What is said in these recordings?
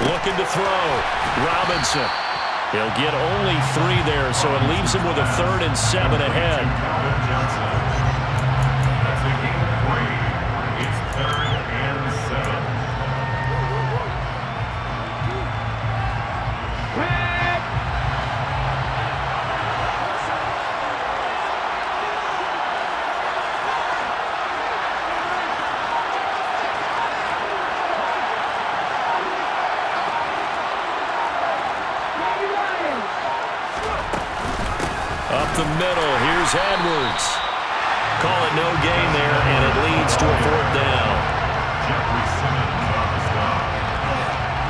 Looking to throw. Robinson. He'll get only 3 there, so it leaves him with a 3rd and 7 ahead. That's a game of 3. It's 3rd and 7. Up the middle, here's Edwards. Call it no gain there, and it leads to a 4th down. Jeffrey Simmons on the stop.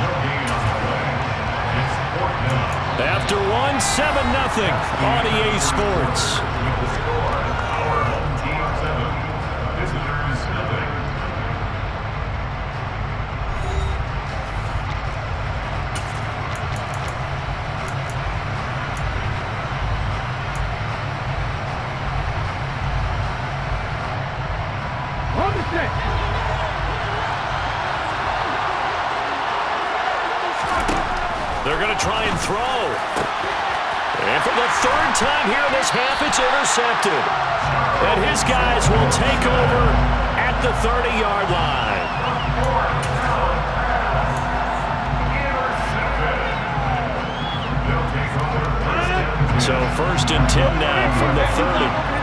No gain on the play. It's 4th down. After 1, 7-0 on EA Sports. With the score, our home team 7, visitors nothing. They're going to try and throw. And for the 3rd time here in this half, it's intercepted. And his guys will take over at the 30-yard line. So 1st and 10 now from the 30.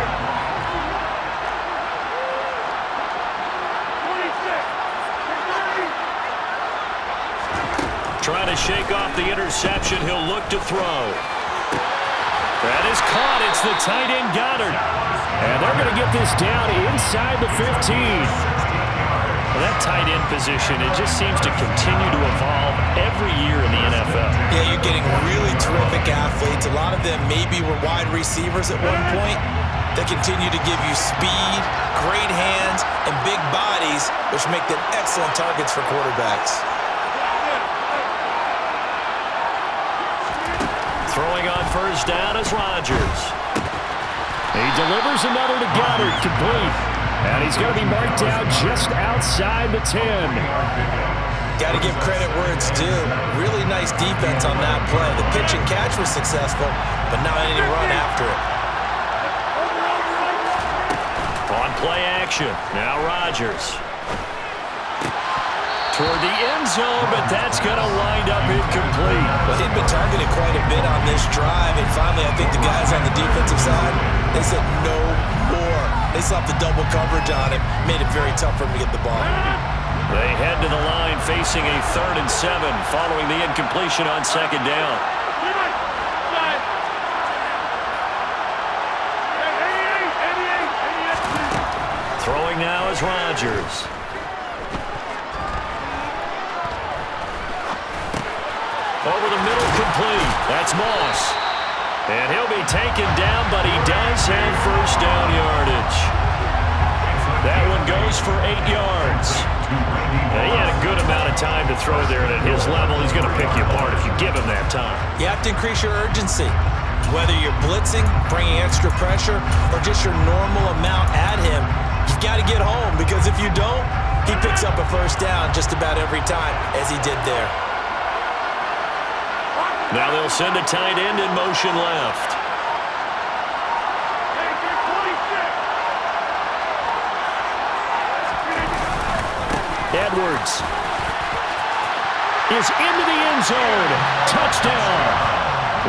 Trying to shake off the interception. He'll look to throw. That is caught. It's the tight end Goddard. And they're going to get this down inside the 15. Well, that tight end position, it just seems to continue to evolve every year in the NFL. Yeah, you're getting really terrific athletes. A lot of them maybe were wide receivers at one point. They continue to give you speed, great hands, and big bodies, which make them excellent targets for quarterbacks. Throwing on 1st down is Rodgers. He delivers another to Goddard, complete. And he's going to be marked down just outside the 10. Got to give credit where it's due. Really nice defense on that play. The pitch and catch was successful, but not any run after it. On play action, now Rodgers. Toward the end zone, but that's going to wind up incomplete. Well, he'd been targeted quite a bit on this drive, and finally I think the guys on the defensive side, they said no more. They slapped the double coverage on him, made it very tough for him to get the ball. They head to the line facing a 3rd and 7 following the incompletion on 2nd down. Throwing now is Rodgers. Over the middle, complete. That's Moss. And he'll be taken down, but he does have 1st down yardage. That one goes for 8 yards. Now, he had a good amount of time to throw there, and at his level, he's going to pick you apart if you give him that time. You have to increase your urgency. Whether you're blitzing, bringing extra pressure, or just your normal amount at him, you've got to get home, because if you don't, he picks up a 1st down just about every time, as he did there. Now they'll send a tight end in motion left. Edwards is into the end zone. Touchdown.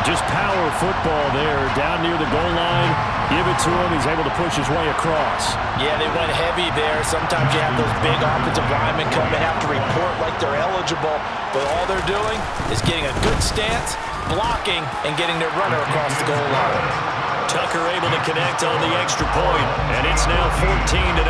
Just power football there down near the goal line. Give it to him. He's able to push his way across. Yeah, they went heavy there. Sometimes you have those big offensive linemen come and have to report like they're eligible, but all they're doing is getting a good stance, blocking, and getting their runner across the goal line. Tucker able to connect on the extra point, and it's now 14-0.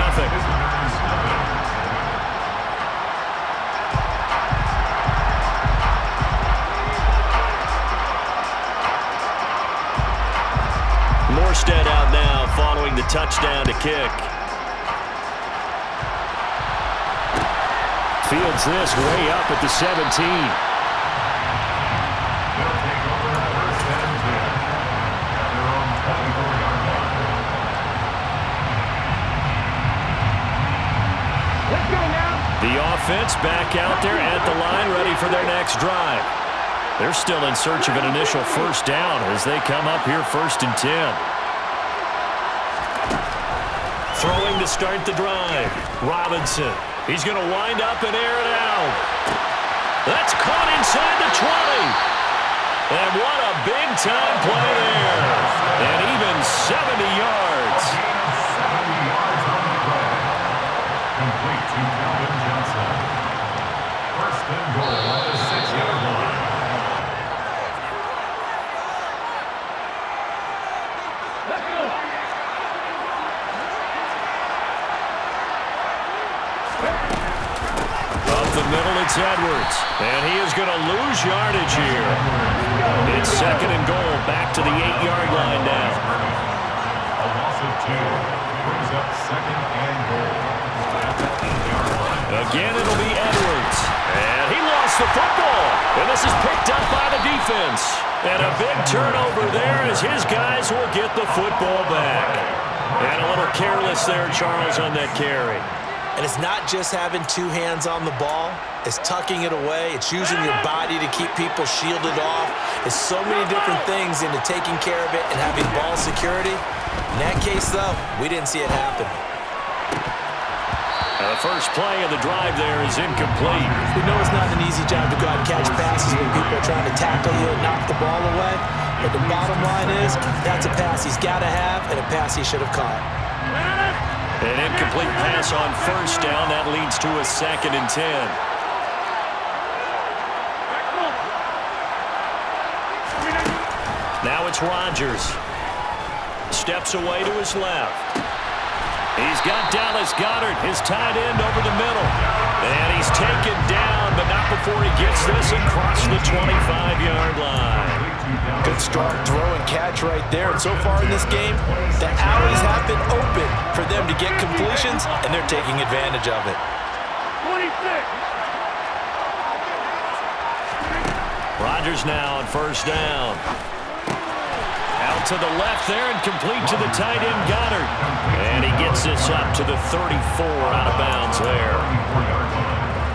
Morstead out now following the touchdown to kick. Fields this way up at the 17. The offense back out there at the line, ready for their next drive. They're still in search of an initial first down as they come up here 1st and 10. Throwing to start the drive. Robinson. He's going to wind up and air it out. That's caught inside the 20. And what a big-time play there. And even 70 yards. 70 yards on the play. Complete to Calvin Johnson. 1st and goal at the 6-yard line. Up the middle, it's Edwards. And he is going to lose yardage here. It's 2nd and goal, back to the 8-yard line now. A loss of 2 brings up 2nd and goal at the 8-yard line. Again, it'll be Edwards. And he lost the football. And this is picked up by the defense. And a big turnover there as his guys will get the football back. And a little careless there, Charles, on that carry. And it's not just having 2 hands on the ball. It's tucking it away. It's using your body to keep people shielded off. It's so many different things into taking care of it and having ball security. In that case, though, we didn't see it happen. The first play of the drive there is incomplete. We know it's not an easy job to go out and catch passes when people are trying to tackle you and knock the ball away. But the bottom line is that's a pass he's got to have and a pass he should have caught. An incomplete pass on 1st down. That leads to a 2nd and 10. Now it's Rodgers. Steps away to his left. He's got Dallas Goedert, his tight end, over the middle. And he's taken down, but not before he gets this across the 25-yard line. Good strong throw and catch right there. And so far in this game, the alleys have been open for them to get completions, and they're taking advantage of it. 26. Rodgers now on 1st down. Out to the left there and complete to the tight end Goddard. And he gets this up to the 34 out of bounds there.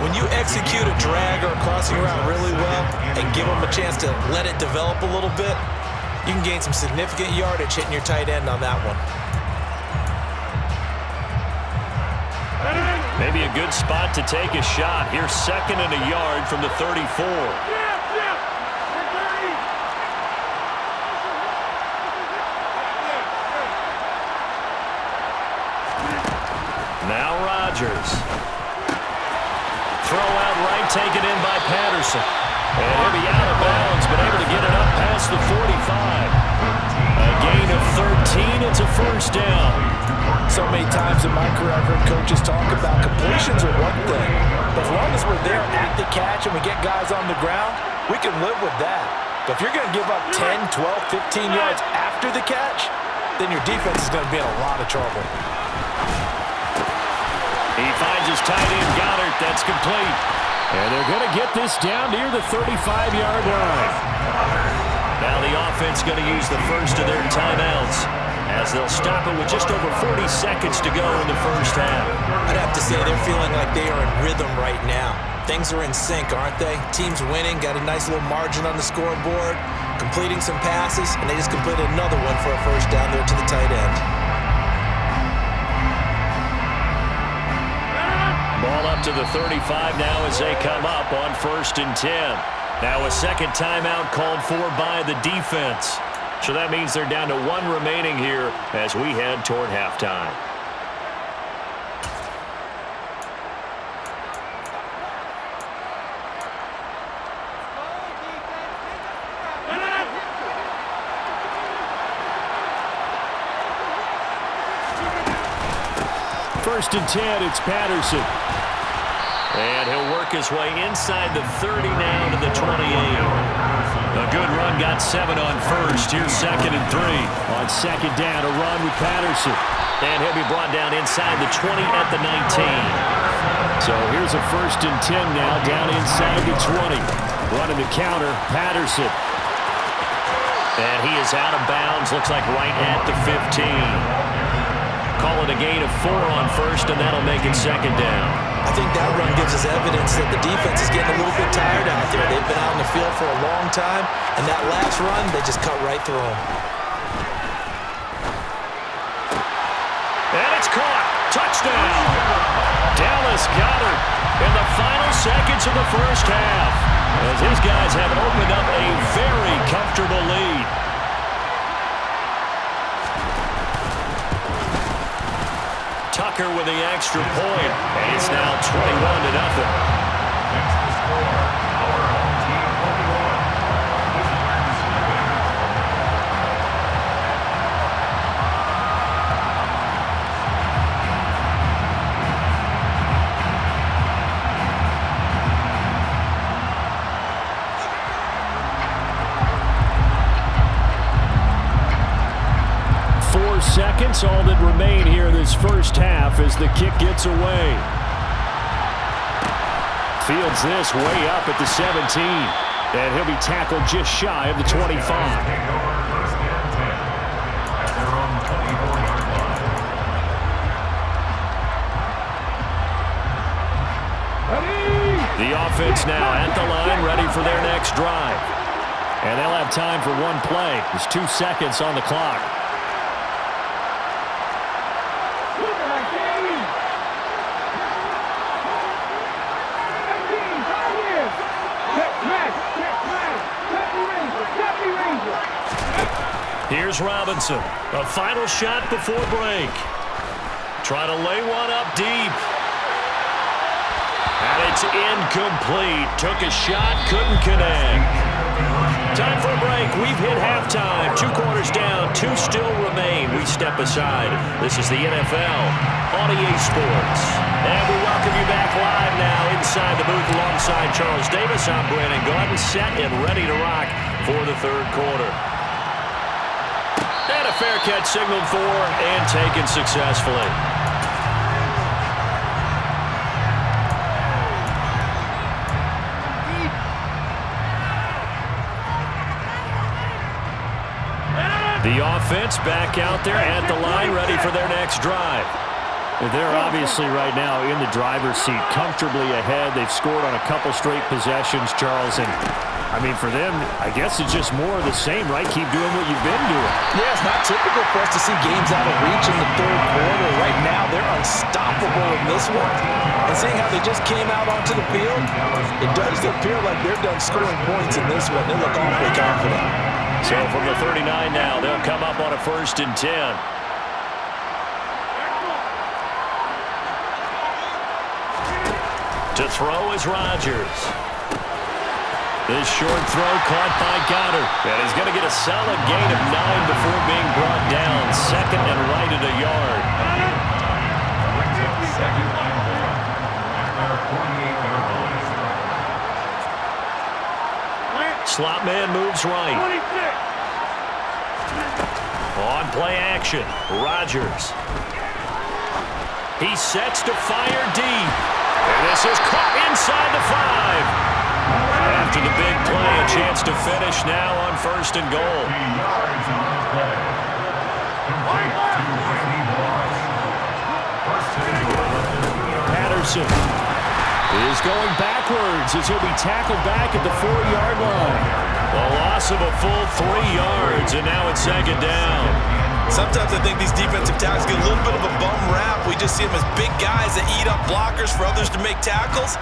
When you execute a drag or a crossing route really well and give them a chance to let it develop a little bit, you can gain some significant yardage hitting your tight end on that one. Maybe a good spot to take a shot. Here's 2nd and a yard from the 34. Now Rodgers. Throw out right, taken in by Patterson. And he'll be out of bounds, but able to get it up past the 45. A gain of 13, it's a 1st down. So many times in my career I've heard coaches talk about completions are one thing, but as long as we're there at the catch and we get guys on the ground, we can live with that. But if you're going to give up 10, 12, 15 yards after the catch, then your defense is going to be in a lot of trouble. He finds his tight end Goddard. That's complete. And they're going to get this down near the 35-yard line. Now the offense going to use the first of their timeouts as they'll stop it with just over 40 seconds to go in the 1st half. I'd have to say they're feeling like they are in rhythm right now. Things are in sync, aren't they? Team's winning, got a nice little margin on the scoreboard, completing some passes, and they just completed another one for a 1st down there to the tight end. Ball up to the 35 now as they come up on 1st and 10. Now a 2nd timeout called for by the defense. So that means they're down to 1 remaining here as we head toward halftime. First and 10, it's Patterson. And he'll work his way inside the 30 now to the 28. A good run, got 7 on 1st. Here's 2nd and 3. On 2nd down, a run with Patterson. And he'll be brought down inside the 20 at the 19. So here's a 1st and 10 now, down inside the 20. Running the counter, Patterson. And he is out of bounds, looks like right at the 15. Call it a gain of 4 on 1st, and that'll make it 2nd down. I I think that run gives us evidence that the defense is getting a little bit tired out there. They've been out in the field for a long time, and that last run, they just cut right through them. And it's caught. Touchdown. Dallas Goedert in the final seconds of the first half, as his guys have opened up a very comfortable lead. Tucker with the extra point, and it's now 21-0. That's the score. Our home team 21. Wizards nothing. 4 seconds, all that remain here this first half as the kick gets away. Fields this way up at the 17, and he'll be tackled just shy of the 25. Take over first and 10 at their own 24-yard line. The offense now at the line, ready for their next drive. And they'll have time for one play. There's 2 seconds on the clock. Here's Robinson. A final shot before break. Trying to lay one up deep. And it's incomplete. Took a shot, couldn't connect. Time for a break. We've hit halftime. 2 quarters down, 2 still remain. We step aside. This is the NFL on EA Sports. And we welcome you back live now inside the booth alongside Charles Davis. I'm Brandon Gordon, set and ready to rock for the third quarter. And a fair catch signaled for and taken successfully. The offense back out there at the line, ready for their next drive. They're obviously right now in the driver's seat, comfortably ahead. They've scored on a couple straight possessions, Charles. And, I mean, for them, I guess it's just more of the same, right? Keep doing what you've been doing. Yeah, it's not typical for us to see games out of reach in the third quarter. Right now, they're unstoppable in this one. And seeing how they just came out onto the field, it does appear like they're done scoring points in this one. They look awfully confident. So from the 39 now, they'll come up on a 1st and 10. To throw is Rodgers. This short throw caught by Goddard. And he's going to get a solid gain of 9 before being brought down. 2nd and right at a yard. Brings up 2nd and 1 at their 48-yard line. Slot man moves right. On play action, Rodgers. He sets to fire deep. And this is caught inside the 5. After the big play, a chance to finish now on 1st and goal. 3 yards on the play. Complete to Randy Moss. First and goal at the 3-yard line. Patterson is going backwards as he'll be tackled back at the 4-yard line. A loss of a full 3 yards, and now it's 2nd down. Sometimes I think these defensive tackles get a little bit of a bum rap. We just see them as big guys that eat up blockers for others to make tackles.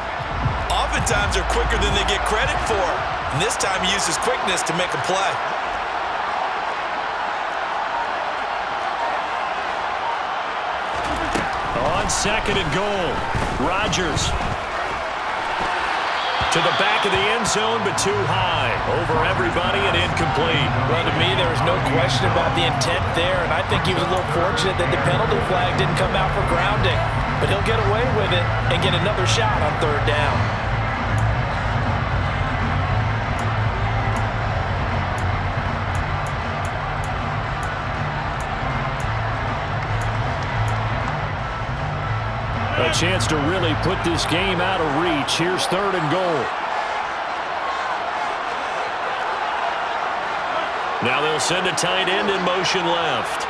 Oftentimes they're quicker than they get credit for. And this time he used his quickness to make a play. On 2nd and goal, Rodgers. To the back of the end zone, but too high. Over everybody and incomplete. Well, to me, there was no question about the intent there, and I think he was a little fortunate that the penalty flag didn't come out for grounding. But he'll get away with it and get another shot on 3rd down. A chance to really put this game out of reach. Here's 3rd and goal. Now they'll send a tight end in motion left.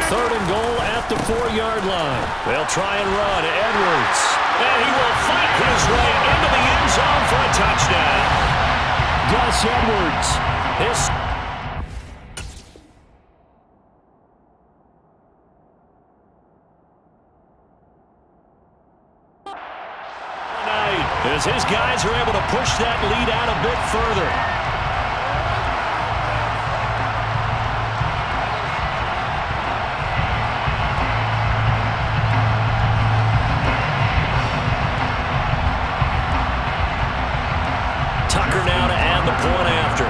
3rd and goal at the 4-yard line. They'll try and run. Edwards. And Gus Edwards. His as his guys are able to push that lead out a bit further. Tucker now to add the point after.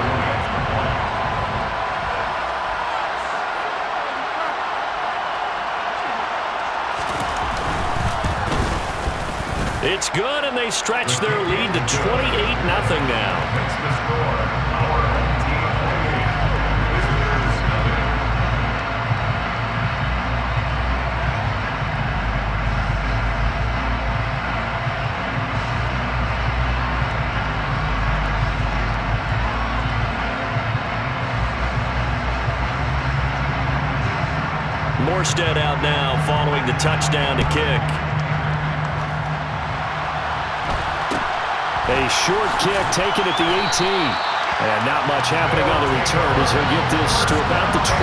It's good, and they stretch their lead to 28-0 now. Makes the score. Our home team 48. Visitors 0. Morstead out now following the touchdown to kick. A short kick taken at the 18. And not much happening on the return as he'll get this to about the 23.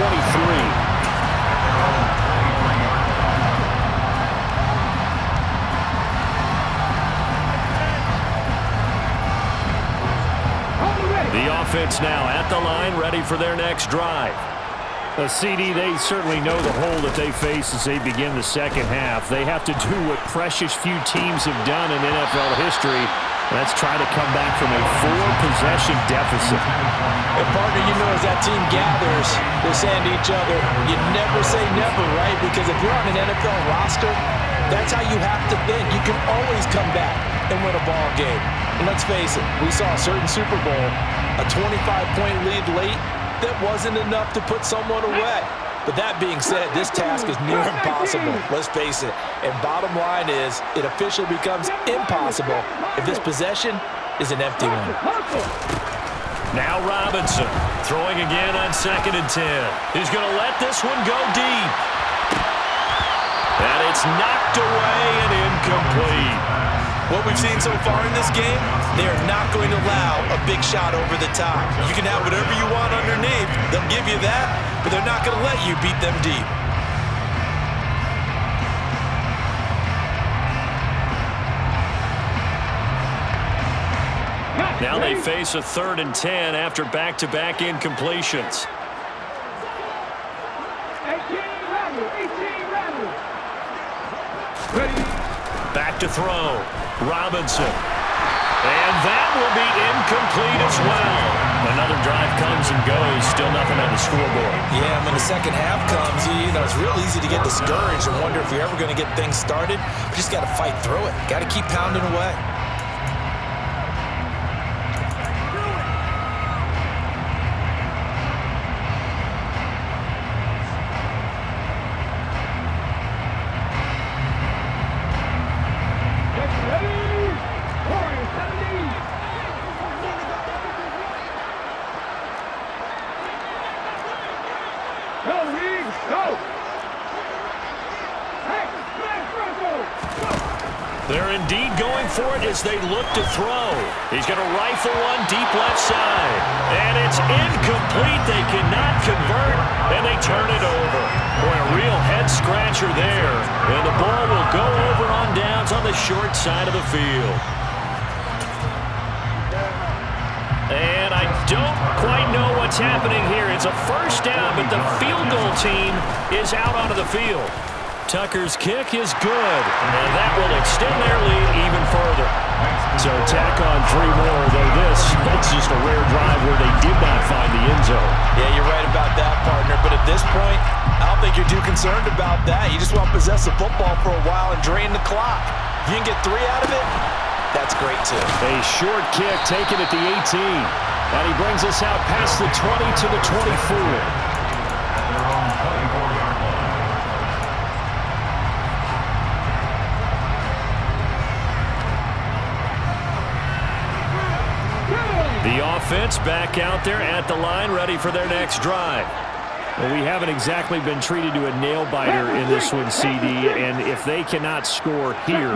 The offense now at the line, ready for their next drive. CD, they certainly know the hole that they face as they begin the second half. They have to do what precious few teams have done in NFL history. Let's try to come back from a 4-possession deficit. And partner, you know, as that team gathers, they're saying to each other, you never say never, right? Because if you're on an NFL roster, that's how you have to think. You can always come back and win a ball game. And let's face it, we saw a certain Super Bowl, a 25-point lead late, that wasn't enough to put someone away. But that being said, this task is near impossible. Let's face it. And bottom line is, it officially becomes impossible if this possession is an empty one. Now Robinson throwing again on 2nd and 10. He's going to let this one go deep. And it's knocked away and incomplete. What we've seen so far in this game, they are not going to allow a big shot over the top. You can have whatever you want underneath. They'll give you that, but they're not going to let you beat them deep. Now they face a 3rd and 10 after back-to-back incompletions. Back to throw. Robinson. And that will be incomplete as well. Another drive comes and goes. Still nothing on the scoreboard. Yeah, when the second half comes, you know, it's real easy to get discouraged and wonder if you're ever going to get things started. You just got to fight through it. Got to keep pounding away. They're indeed going for it as they look to throw. He's going to rifle one deep left side. And it's incomplete. They cannot convert, and they turn it over. Boy, a real head-scratcher there. And the ball will go over on downs on the short side of the field. And I don't quite know what's happening here. It's a first down, but the field goal team is out onto the field. Tucker's kick is good, and that will extend their lead even further. So tack on 3 more, though that's just a rare drive where they did not find the end zone. Yeah, you're right about that, partner. But at this point, I don't think you're too concerned about that. You just want to possess the football for a while and drain the clock. If you can get 3 out of it, that's great, too. A short kick taken at the 18. And he brings us out past the 20 to the 24. The offense back out there at the line, ready for their next drive. Well, we haven't exactly been treated to a nail-biter in this one, CD, and if they cannot score here,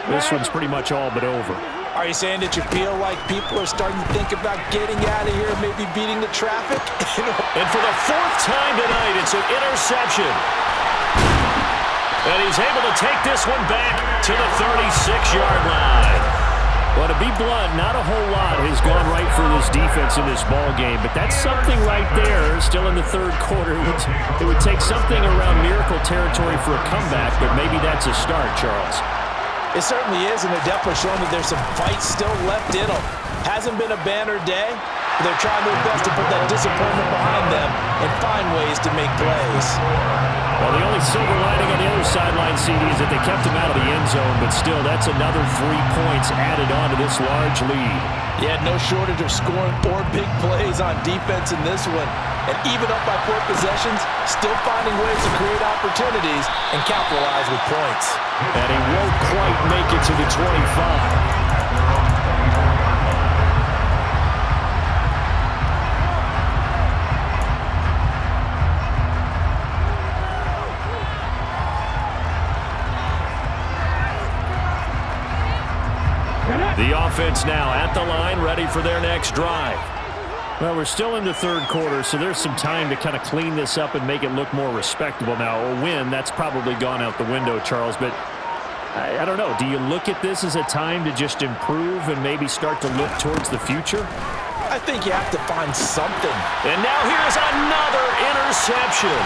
this one's pretty much all but over. Are you saying that you feel like people are starting to think about getting out of here, maybe beating the traffic? And for the fourth time tonight, it's an interception. And he's able to take this one back to the 36-yard line. Well, to be blunt, not a whole lot has gone right for this defense in this ball game, but that's something right there. Still in the third quarter, it would take something around miracle territory for a comeback, but maybe that's a start, Charles. It certainly is, and they're definitely showing that there's some fight still left in them. Hasn't been a banner day, but they're trying their best to put that disappointment behind them and find ways to make plays. Well, the only silver lining on the other sideline, CD, is that they kept him out of the end zone, but still, that's another 3 points added on to this large lead. Yeah, no shortage of scoring 4 big plays on defense in this one. And even up by 4 possessions, still finding ways to create opportunities and capitalize with points. And he won't quite make it to the 25. The offense now at the line, ready for their next drive. Well, we're still in the third quarter, so there's some time to kind of clean this up and make it look more respectable. Now, a win, that's probably gone out the window, Charles, but I don't know. Do you look at this as a time to just improve and maybe start to look towards the future? I think you have to find something. And now here's another interception.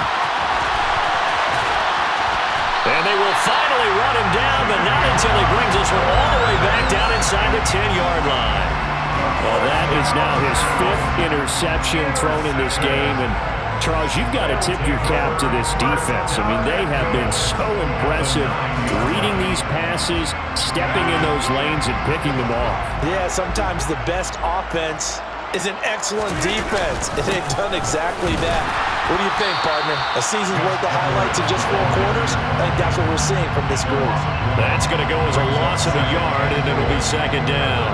And they will finally run him down, but not until he brings this one all the way back down inside the 10-yard line. Well, that is now his 5th interception thrown in this game. And, Charles, you've got to tip your cap to this defense. I mean, they have been so impressive reading these passes, stepping in those lanes, and picking them off. Yeah, sometimes the best offense is an excellent defense, and they've done exactly that. What do you think, partner? A season's worth of highlights in just 4 quarters? I think that's what we're seeing from this group. That's going to go as a loss of a yard, and it'll be second down.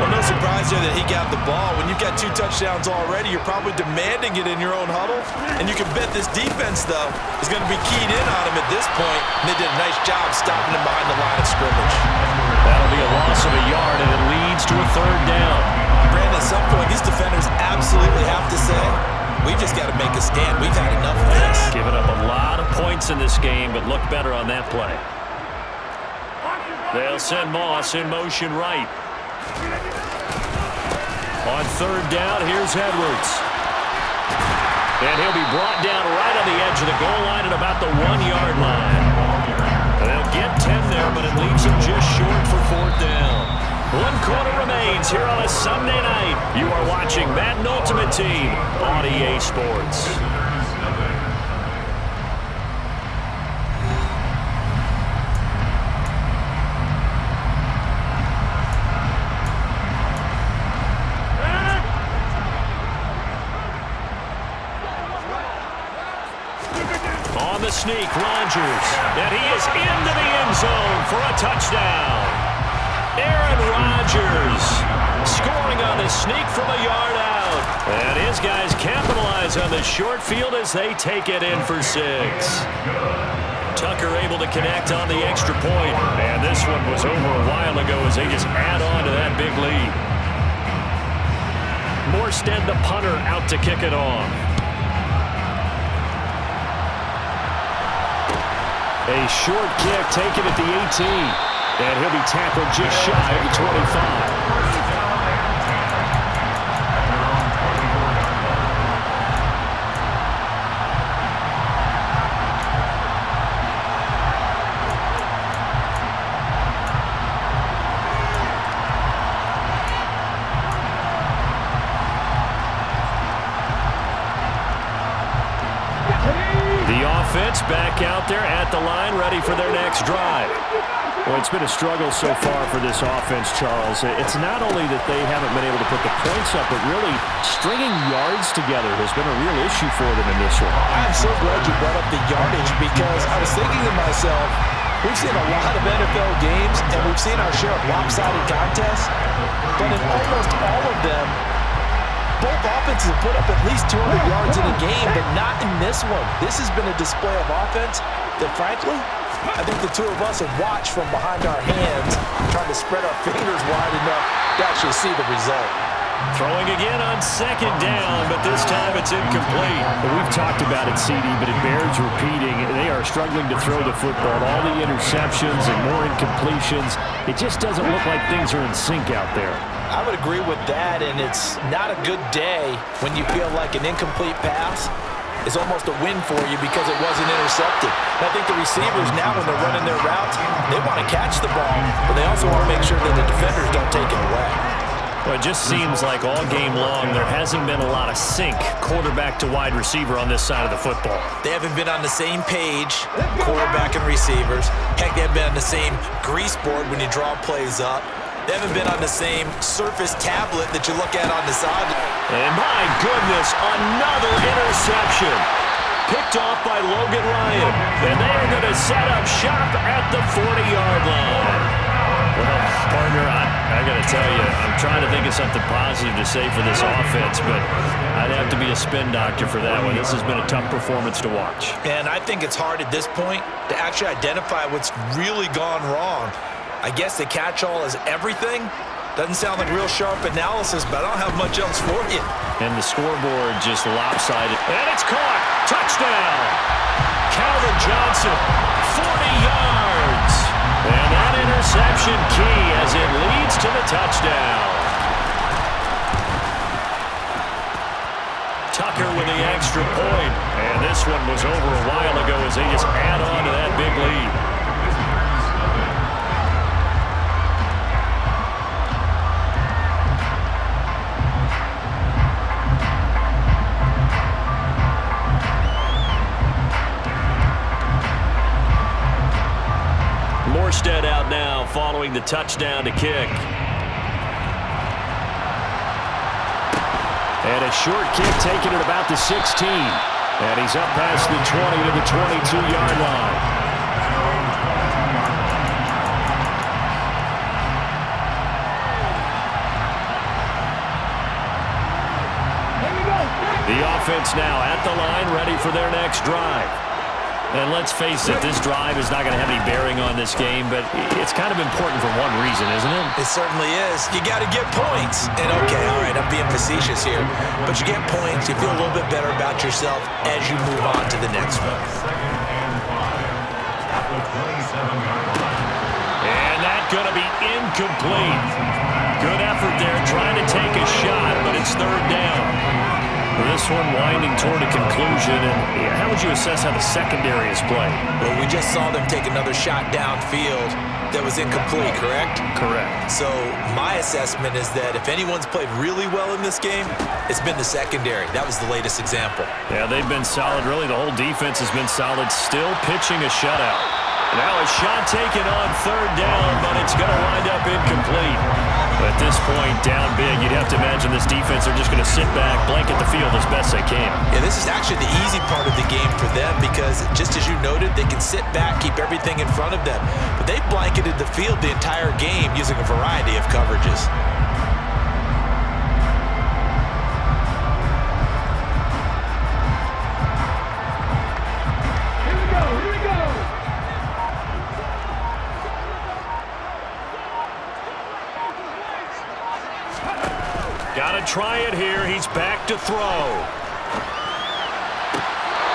Well, no surprise there that he got the ball. When you've got 2 touchdowns already, you're probably demanding it in your own huddle. And you can bet this defense, though, is going to be keyed in on him at this point. And they did a nice job stopping him behind the line of scrimmage. That'll be a loss of a yard, and it leads to a third down. Brandon, at some point, these defenders absolutely have to say, we've just got to make a stand. We've had enough of this. Giving up a lot of points in this game, but look better on that play. They'll send Moss in motion right. On third down, here's Edwards. And he'll be brought down right on the edge of the goal line at about the 1-yard line. They'll get 10 there, but it leaves him just short for 4th down. 1 quarter remains here on a Sunday night. You are watching Madden Ultimate Team on EA Sports. On the sneak, Rodgers. And he is into the end zone for a touchdown. Aaron Rodgers scoring on the sneak from a yard out. And his guys capitalize on the short field as they take it in for 6. Tucker able to connect on the extra point. And this one was over a while ago as they just add on to that big lead. Morstead, the punter, out to kick it off. A short kick taken at the 18. And he'll be tackled just shy of the 25. The offense back out there at the line, ready for their next drive. Well, it's been a struggle so far for this offense, Charles. It's not only that they haven't been able to put the points up, but really stringing yards together has been a real issue for them in this one. I'm so glad you brought up the yardage because I was thinking to myself, we've seen a lot of NFL games and we've seen our share of lopsided contests, but in almost all of them, both offenses have put up at least 200 yards in a game, but not in this one. This has been a display of offense that, frankly, I think the two of us have watched from behind our hands, trying to spread our fingers wide enough to actually see the result. Throwing again on second down, but this time it's incomplete. Well, we've talked about it, CD, but it bears repeating. They are struggling to throw the football. All the interceptions and more incompletions. It just doesn't look like things are in sync out there. I would agree with that, and it's not a good day when you feel like an incomplete pass is almost a win for you because it wasn't intercepted. And I think the receivers now, when they're running their routes, they want to catch the ball, but they also want to make sure that the defenders don't take it away. Well, it just seems like all game long there hasn't been a lot of sync quarterback to wide receiver on this side of the football. They haven't been on the same page, quarterback and receivers. Heck, they haven't been on the same grease board when you draw plays up. They haven't been on the same Surface tablet that you look at on the sideline. And my goodness, another interception. Picked off by Logan Ryan. And they are going to set up shop at the 40-yard line. Well, partner, I got to tell you, I'm trying to think of something positive to say for this offense, but I'd have to be a spin doctor for that one. This has been a tough performance to watch. And I think it's hard at this point to actually identify what's really gone wrong. I guess the catch-all is everything. Doesn't sound like real sharp analysis, but I don't have much else for you. And the scoreboard just lopsided. And it's caught. Touchdown. Calvin Johnson, 40 yards. And that interception key as it leads to the touchdown. Tucker with the extra point. And this one was over a while ago as they just add on to that big lead. Morstead out now following the touchdown to kick. And a short kick taken at about the 16. And he's up past the 20 to the 22-yard line. The offense now at the line, ready for their next drive. And let's face it, this drive is not going to have any bearing on this game, but it's kind of important for one reason, isn't it? It certainly is. You got to get points. And okay, all right, I'm being facetious here, but you get points, you feel a little bit better about yourself as you move on to the next one. And that's going to be incomplete. Good effort there, trying to take a shot, but it's third down. This one winding toward a conclusion, and how would you assess how the secondary is played? Well, we just saw them take another shot downfield that was incomplete, correct? Correct. So my assessment is that if anyone's played really well in this game, it's been the secondary. That was the latest example. Yeah, they've been solid. Really, the whole defense has been solid, still pitching a shutout. Now a shot taken on third down, but it's going to wind up incomplete. At this point, down big, you'd have to imagine this defense are just going to sit back, blanket the field as best they can. Yeah, this is actually the easy part of the game for them because, just as you noted, they can sit back, keep everything in front of them. But they've blanketed the field the entire game using a variety of coverages. Got to try it here. He's back to throw.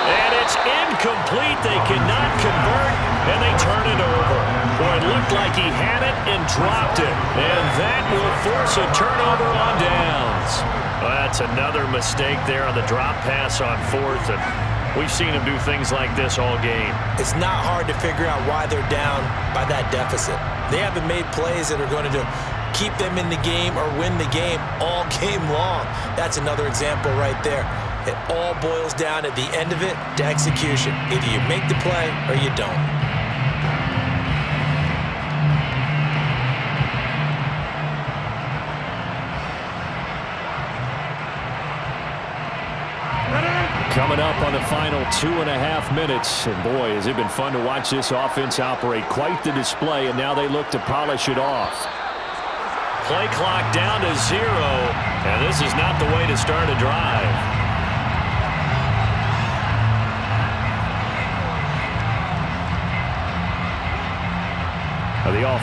And it's incomplete. They cannot convert, and they turn it over. Boy, it looked like he had it and dropped it. And that will force a turnover on downs. Well, that's another mistake there on the drop pass on fourth. And we've seen him do things like this all game. It's not hard to figure out why they're down by that deficit. They haven't made plays that are going to keep them in the game or win the game all game long. That's another example right there. It all boils down at the end of it to execution. Either you make the play or you don't. Coming up on the final 2.5 minutes. And boy, has it been fun to watch this offense operate. Quite the display, and now they look to polish it off. Play clock down to 0, and this is not the way to start a drive. The offense